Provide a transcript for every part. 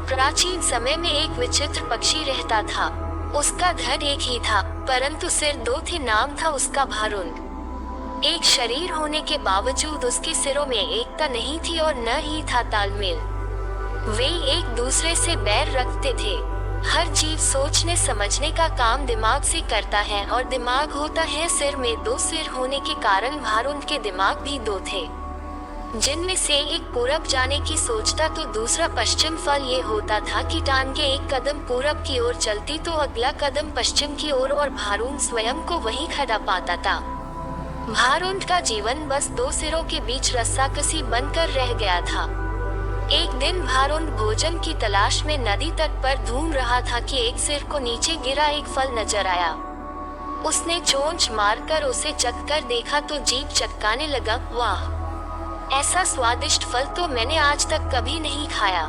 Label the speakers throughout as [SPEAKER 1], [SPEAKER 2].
[SPEAKER 1] प्राचीन समय में एक विचित्र पक्षी रहता था। उसका धड़ एक ही था, परंतु सिर दो थे। नाम था उसका भारुंड। एक शरीर होने के बावजूद उसके सिरों में एकता नहीं थी और न ही था तालमेल। वे एक दूसरे से बैर रखते थे। हर जीव सोचने समझने का काम दिमाग से करता है और दिमाग होता है सिर में। दो सिर होने के कारण भारुंड के दिमाग भी दो थे, जिनमें से एक पूरब जाने की सोचता तो दूसरा पश्चिम। फल ये होता था कि टांगे एक कदम पूरब की ओर चलती तो अगला कदम पश्चिम की ओर, और भारुंड स्वयं को वहीं खड़ा पाता था। भारुंड का जीवन बस दो सिरों के बीच रस्साकसी बनकर रह गया था। एक दिन भारुंड भोजन की तलाश में नदी तट पर घूम रहा था कि एक सिर को नीचे गिरा एक फल नजर आया। उसने चोंच मारकर उसे चखकर देखा तो जीभ चटकाने लगा। वाह, ऐसा स्वादिष्ट फल तो मैंने आज तक कभी नहीं खाया।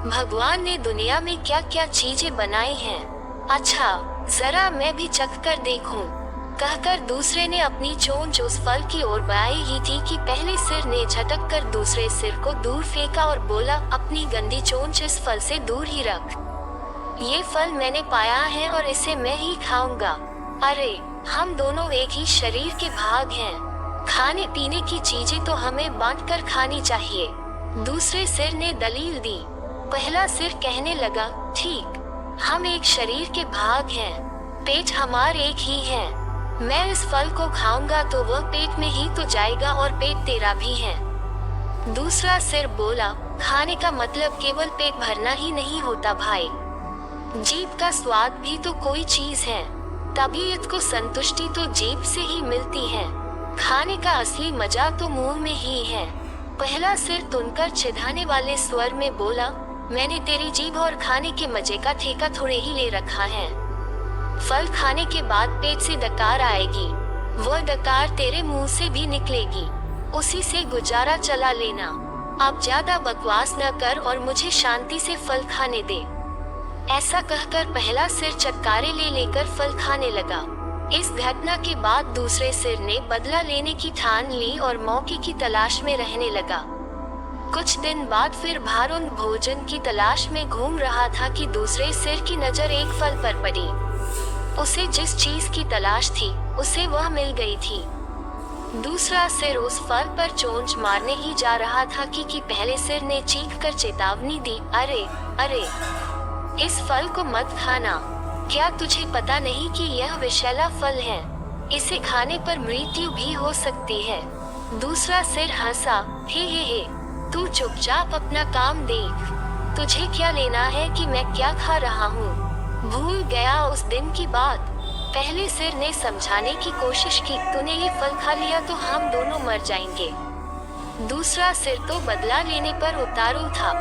[SPEAKER 1] भगवान ने दुनिया में क्या क्या चीजें बनाई हैं। अच्छा, जरा मैं भी चखकर देखूं। कहकर दूसरे ने अपनी चोंच उस फल की ओर बढ़ाई ही थी कि पहले सिर ने झटक कर दूसरे सिर को दूर फेंका और बोला, अपनी गंदी चोंच इस फल से दूर ही रख। ये फल मैंने पाया है और इसे मैं ही खाऊंगा। अरे, हम दोनों एक ही शरीर के भाग हैं। खाने पीने की चीजें तो हमें बांटकर खानी चाहिए। दूसरे सिर ने दलील दी। पहला सिर कहने लगा, ठीक, हम एक शरीर के भाग हैं। पेट हमारे एक ही है। मैं इस फल को खाऊंगा तो वह पेट में ही तो जाएगा और पेट तेरा भी है। दूसरा सिर बोला, खाने का मतलब केवल पेट भरना ही नहीं होता भाई। जीभ का स्वाद भी तो कोई चीज है। तबीयत को संतुष्टि तो जीभ से ही मिलती है। खाने का असली मजा तो मुंह में ही है। पहला सिर तुनकर चिढ़ाने वाले स्वर में बोला, मैंने तेरी जीभ और खाने के मजे का ठेका थोड़े ही ले रखा है। फल खाने के बाद पेट से डकार आएगी, वह डकार तेरे मुंह से भी निकलेगी। उसी से गुजारा चला लेना। अब ज्यादा बकवास न कर और मुझे शांति से फल खाने दे। ऐसा कहकर पहला सिर चटकारे ले लेकर फल खाने लगा। इस घटना के बाद दूसरे सिर ने बदला लेने की ठान ली और मौके की तलाश में रहने लगा। कुछ दिन बाद फिर भारुंड भोजन की तलाश में घूम रहा था कि दूसरे सिर की नजर एक फल पर पड़ी। उसे जिस चीज की तलाश थी उसे वह मिल गई थी। दूसरा सिर उस फल पर चोंच मारने ही जा रहा था कि पहले सिर ने चीख कर चेतावनी दी, अरे अरे, इस फल को मत खाना। क्या तुझे पता नहीं कि यह विषैला फल है? इसे खाने पर मृत्यु भी हो सकती है। दूसरा सिर हंसा, हे, तू चुपचाप अपना काम देख। तुझे क्या लेना है कि मैं क्या खा रहा हूँ? भूल गया उस दिन की बात। पहले सिर ने समझाने की कोशिश की, तूने ये फल खा लिया तो हम दोनों मर जाएंगे। दूसरा सिर तो बदला लेने पर उतारू था।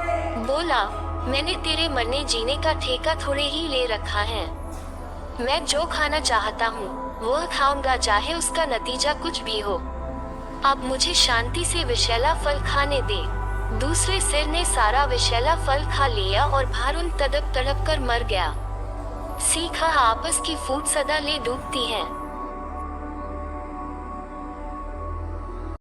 [SPEAKER 1] बोला, मैंने तेरे मरने जीने का ठेका थोड़े ही ले रखा है। मैं जो खाना चाहता हूँ वह खाऊंगा, चाहे उसका नतीजा कुछ भी हो। अब मुझे शांति से विषैला फल खाने दे। दूसरे सिर ने सारा विषैला फल खा लिया और भारुंड तड़प तड़प कर मर गया। सीखा, आपस की फूट सदा ले डूबती है।